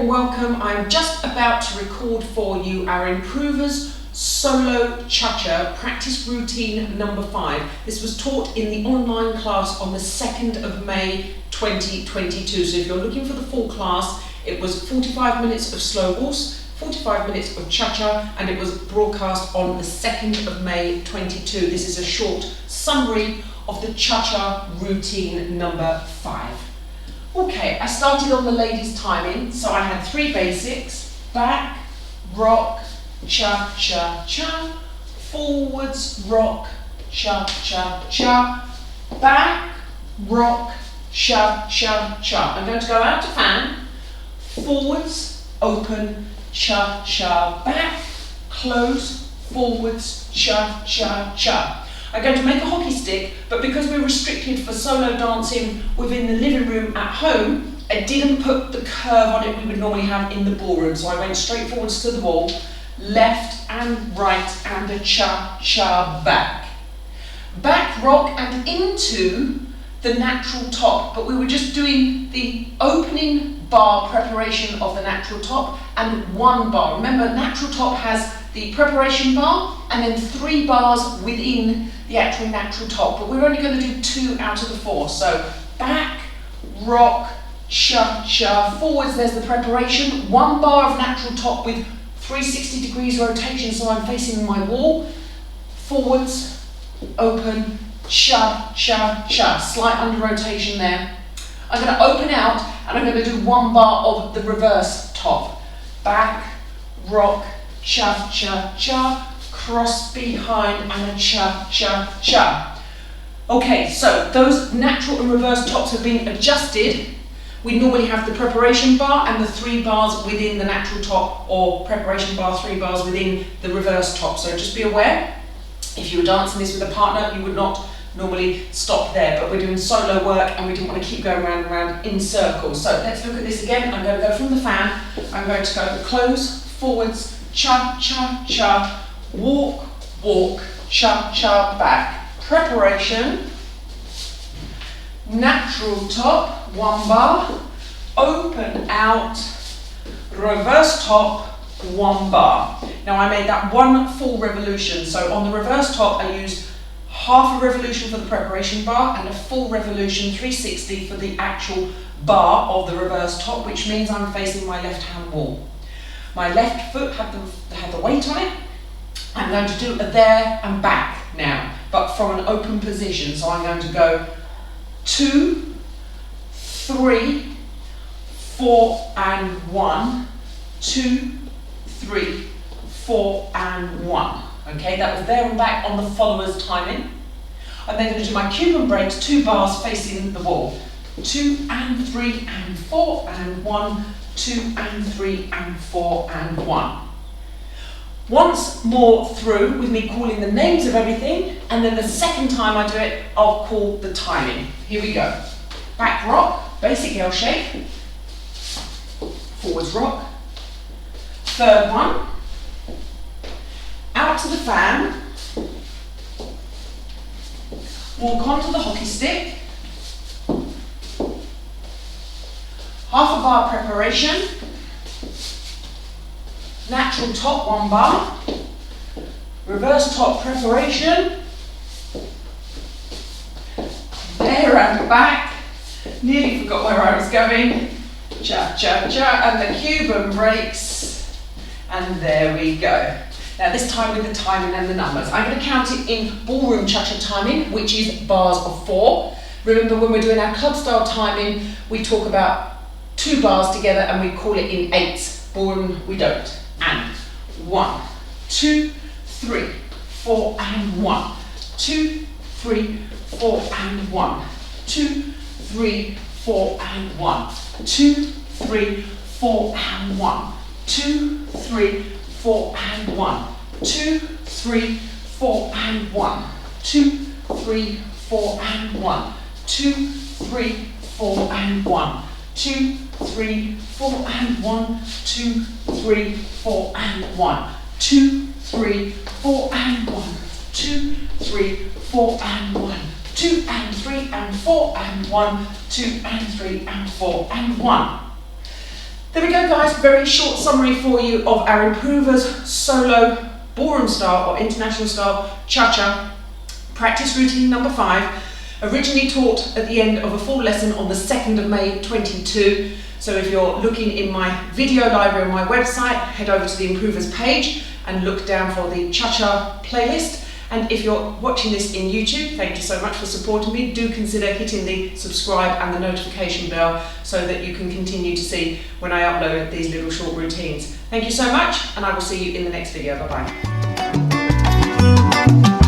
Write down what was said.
welcome. I'm just about to record for you our Improvers Solo Chapter practice routine number 5. This was taught in the online class on the 2nd of May 2022. So if you're looking for the full class, it was 45 minutes of slow waltz, 45 minutes of cha-cha, and it was broadcast on the 2nd of May 22. This is a short summary of the cha-cha routine number 5. Okay, I started on the ladies' timing, so I had 3 basics: back, rock, cha-cha-cha, forwards, rock, cha-cha-cha, back, rock, cha-cha-cha. I'm going to go out to fan, forwards, open, cha-cha, back, close, forwards, cha-cha-cha. I'm going to make a hockey stick, but because we're restricted for solo dancing within the living room at home, I didn't put the curve on it we would normally have in the ballroom. So I went straight forwards to the wall, left and right, and a cha-cha back. Back rock and into the natural top, but we were just doing the opening bar preparation of the natural top and 1 bar. Remember, natural top has the preparation bar and then 3 bars within the actual natural top, but we're only going to do 2 out of the 4. So back, rock, cha-cha, forwards, there's the preparation, 1 bar of natural top with 360 degrees rotation, so I'm facing my wall, forwards, open, cha-cha-cha, slight under rotation there. I'm going to open out and I'm going to do 1 bar of the reverse top, back, rock, cha-cha-cha, cross behind, and a cha-cha-cha. Okay, so those natural and reverse tops have been adjusted. We normally have the preparation bar and the 3 bars within the natural top, or preparation bar, 3 bars within the reverse top. So just be aware, if you were dancing this with a partner, you would not normally stop there, but we're doing solo work and we didn't want to keep going round and round in circles. So let's look at this again. I'm going to go from the fan, I'm going to go close, forwards, cha-cha-cha, walk, walk, cha-cha back. Preparation, natural top, 1 bar, open out, reverse top, 1 bar. Now I made that 1 full revolution, so on the reverse top I used half a revolution for the preparation bar and a full revolution 360 for the actual bar of the reverse top, which means I'm facing my left hand wall. My left foot had the weight on it. I'm going to do a there and back now, but from an open position. So I'm going to go 2, 3, 4 and 1, 2, 3, 4 and 1. Okay, that was there and back on the follower's timing. I'm then going to do my Cuban breaks, 2 bars facing the wall. 2 and 3 and 4 and 1, 2 and 3 and 4 and 1. Once more through with me calling the names of everything, and then the second time I do it, I'll call the timing. Here we go. Back rock, basic L shape. Forwards rock. 3rd one. Out to the fan. Walk onto the hockey stick. Half a bar preparation. Natural top, 1 bar. Reverse top preparation. There and back. Nearly forgot where I was going. Cha-cha-cha, and the Cuban breaks. And there we go. Now this time with the timing and the numbers. I'm going to count it in ballroom cha-cha timing, which is bars of 4. Remember, when we're doing our club style timing, we talk about 2 bars together and we call it in 8s. Ballroom, we don't. And 1, 2, 3, 4 and 1, 2, 3, 4 and 1, 2, 3, 4 and 1, 2, 3, 4 and 1, 2, 3, 4 and 1, 2, 3, 4 and 1, 2, 3, 4 and 1, 2, 3, 4 and 1, 2, 3, 4 and 1, 2, 3, 4 and 1, 2, 3, 4 and 1, 2, 3, 4 and 1, 2 and 3 and 4 and 1, 2 and 3 and 4 and 1. There we go guys, very short summary for you of our Improvers Solo Ballroom Style or International Style Cha-Cha practice routine number 5, originally taught at the end of a full lesson on the 2nd of May 22. So if you're looking in my video library on my website, head over to the Improvers page and look down for the Cha-Cha playlist. And if you're watching this in YouTube, thank you so much for supporting me. Do consider hitting the subscribe and the notification bell so that you can continue to see when I upload these little short routines. Thank you so much, and I will see you in the next video. Bye-bye.